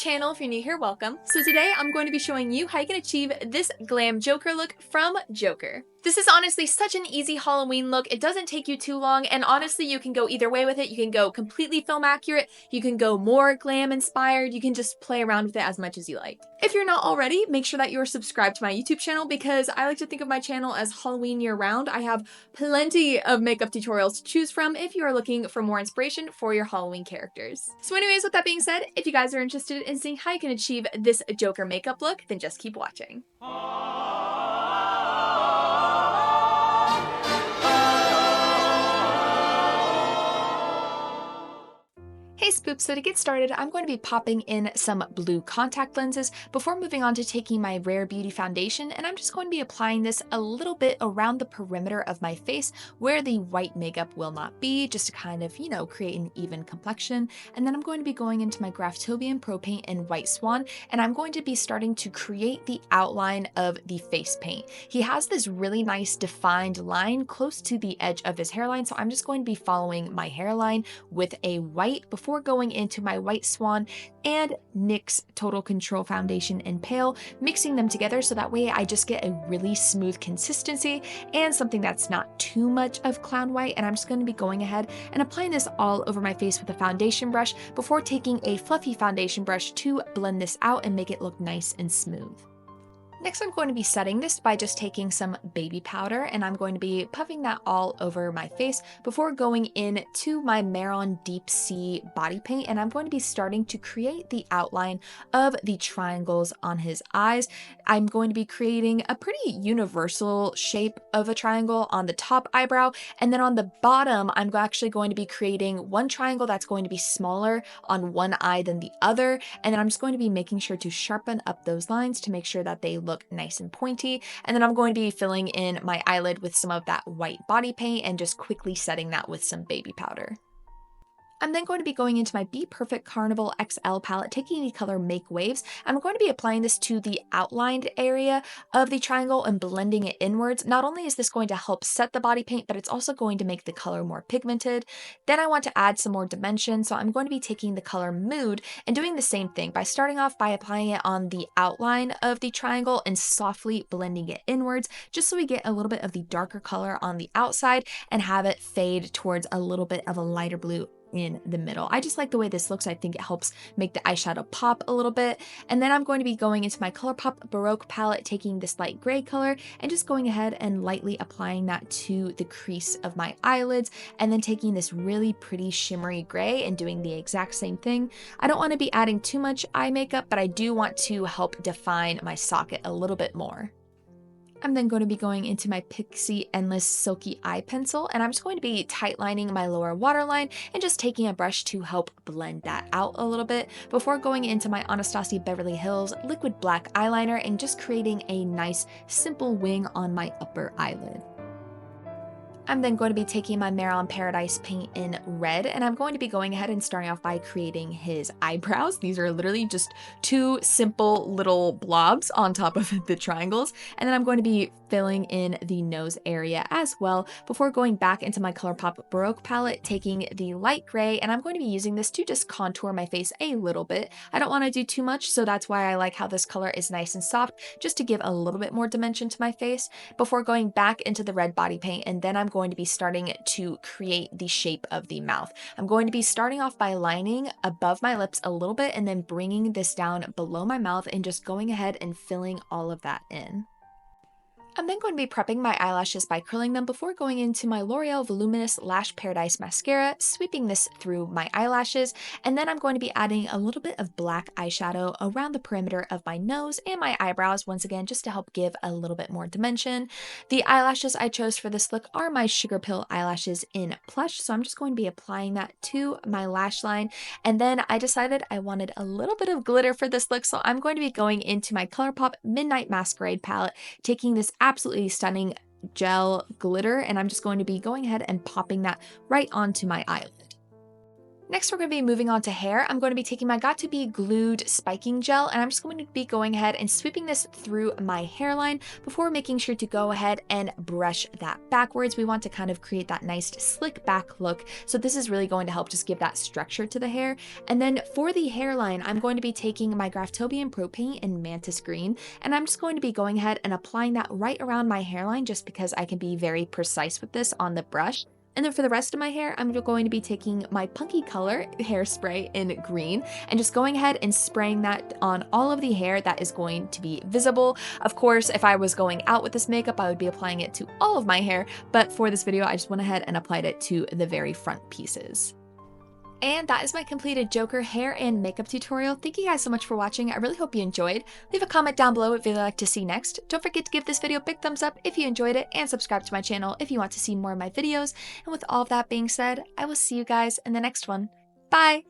channel. If you're new here, welcome. So today I'm going to be showing you how you can achieve this glam Joker look from Joker. This is honestly such an easy Halloween look. It doesn't take you too long, and honestly you can go either way with it. You can go completely film accurate, you can go more glam inspired, you can just play around with it as much as you like. If you're not already, make sure that you're subscribed to my YouTube channel because I like to think of my channel as Halloween year round. I have plenty of makeup tutorials to choose from if you are looking for more inspiration for your Halloween characters. So anyways, with that being said, if you guys are interested in seeing how you can achieve this Joker makeup look, then just keep watching. Hey Spoops, so to get started, I'm going to be popping in some blue contact lenses before moving on to taking my Rare Beauty foundation, and I'm just going to be applying this a little bit around the perimeter of my face where the white makeup will not be, just to kind of, create an even complexion. And then I'm going to be going into my Graftobian Pro Paint in White Swan, and I'm going to be starting to create the outline of the face paint. He has this really nice defined line close to the edge of his hairline, so I'm just going to be following my hairline with a white before going into my White Swan and NYX Total Control Foundation in Pale, mixing them together so that way I just get a really smooth consistency and something that's not too much of clown white. And I'm just going to be going ahead and applying this all over my face with a foundation brush before taking a fluffy foundation brush to blend this out and make it look nice and smooth. Next, I'm going to be setting this by just taking some baby powder, and I'm going to be puffing that all over my face before going in to my Mehron Deep Sea body paint, and I'm going to be starting to create the outline of the triangles on his eyes. I'm going to be creating a pretty universal shape of a triangle on the top eyebrow, and then on the bottom, I'm actually going to be creating one triangle that's going to be smaller on one eye than the other, and then I'm just going to be making sure to sharpen up those lines to make sure that they look nice and pointy. And then I'm going to be filling in my eyelid with some of that white body paint and just quickly setting that with some baby powder. I'm then going to be going into my Be Perfect Carnival XL palette, taking the color Make Waves. I'm going to be applying this to the outlined area of the triangle and blending it inwards. Not only is this going to help set the body paint, but it's also going to make the color more pigmented. Then I want to add some more dimension, so I'm going to be taking the color Mood and doing the same thing by starting off by applying it on the outline of the triangle and softly blending it inwards, just so we get a little bit of the darker color on the outside and have it fade towards a little bit of a lighter blue in the middle. I just like the way this looks. I think it helps make the eyeshadow pop a little bit. And then I'm going to be going into my ColourPop Baroque palette, taking this light gray color and just going ahead and lightly applying that to the crease of my eyelids, and then taking this really pretty shimmery gray and doing the exact same thing. I don't want to be adding too much eye makeup, but I do want to help define my socket a little bit more. I'm then going to be going into my Pixie Endless Silky Eye Pencil, and I'm just going to be tightlining my lower waterline and just taking a brush to help blend that out a little bit before going into my Anastasia Beverly Hills Liquid Black Eyeliner and just creating a nice simple wing on my upper eyelid. I'm then going to be taking my Mehron Paradise paint in red, and I'm going to be going ahead and starting off by creating his eyebrows. These are literally just two simple little blobs on top of the triangles, and then I'm going to be filling in the nose area as well before going back into my ColourPop Baroque palette, taking the light gray, and I'm going to be using this to just contour my face a little bit. I don't want to do too much, so that's why I like how this color is nice and soft, just to give a little bit more dimension to my face before going back into the red body paint. And then I'm going to be starting to create the shape of the mouth. I'm going to be starting off by lining above my lips a little bit and then bringing this down below my mouth and just going ahead and filling all of that in. I'm then going to be prepping my eyelashes by curling them before going into my L'Oreal Voluminous Lash Paradise Mascara, sweeping this through my eyelashes, and then I'm going to be adding a little bit of black eyeshadow around the perimeter of my nose and my eyebrows, once again, just to help give a little bit more dimension. The eyelashes I chose for this look are my Sugar Pill eyelashes in Plush, so I'm just going to be applying that to my lash line, and then I decided I wanted a little bit of glitter for this look, so I'm going to be going into my ColourPop Midnight Masquerade palette, taking this absolutely stunning gel glitter, and I'm just going to be going ahead and popping that right onto my eyelid. Next, we're going to be moving on to hair. I'm going to be taking my got2b glued spiking gel, and I'm just going to be going ahead and sweeping this through my hairline before making sure to go ahead and brush that backwards. We want to kind of create that nice slick back look. So this is really going to help just give that structure to the hair. And then for the hairline, I'm going to be taking my Graftobian Pro Paint in Mantis Green, and I'm just going to be going ahead and applying that right around my hairline just because I can be very precise with this on the brush. And then for the rest of my hair, I'm going to be taking my Punky Color hairspray in green and just going ahead and spraying that on all of the hair that is going to be visible. Of course, if I was going out with this makeup, I would be applying it to all of my hair, but for this video, I just went ahead and applied it to the very front pieces. And that is my completed Joker hair and makeup tutorial. Thank you guys so much for watching. I really hope you enjoyed. Leave a comment down below what you'd like to see next. Don't forget to give this video a big thumbs up if you enjoyed it, and subscribe to my channel if you want to see more of my videos. And with all of that being said, I will see you guys in the next one. Bye!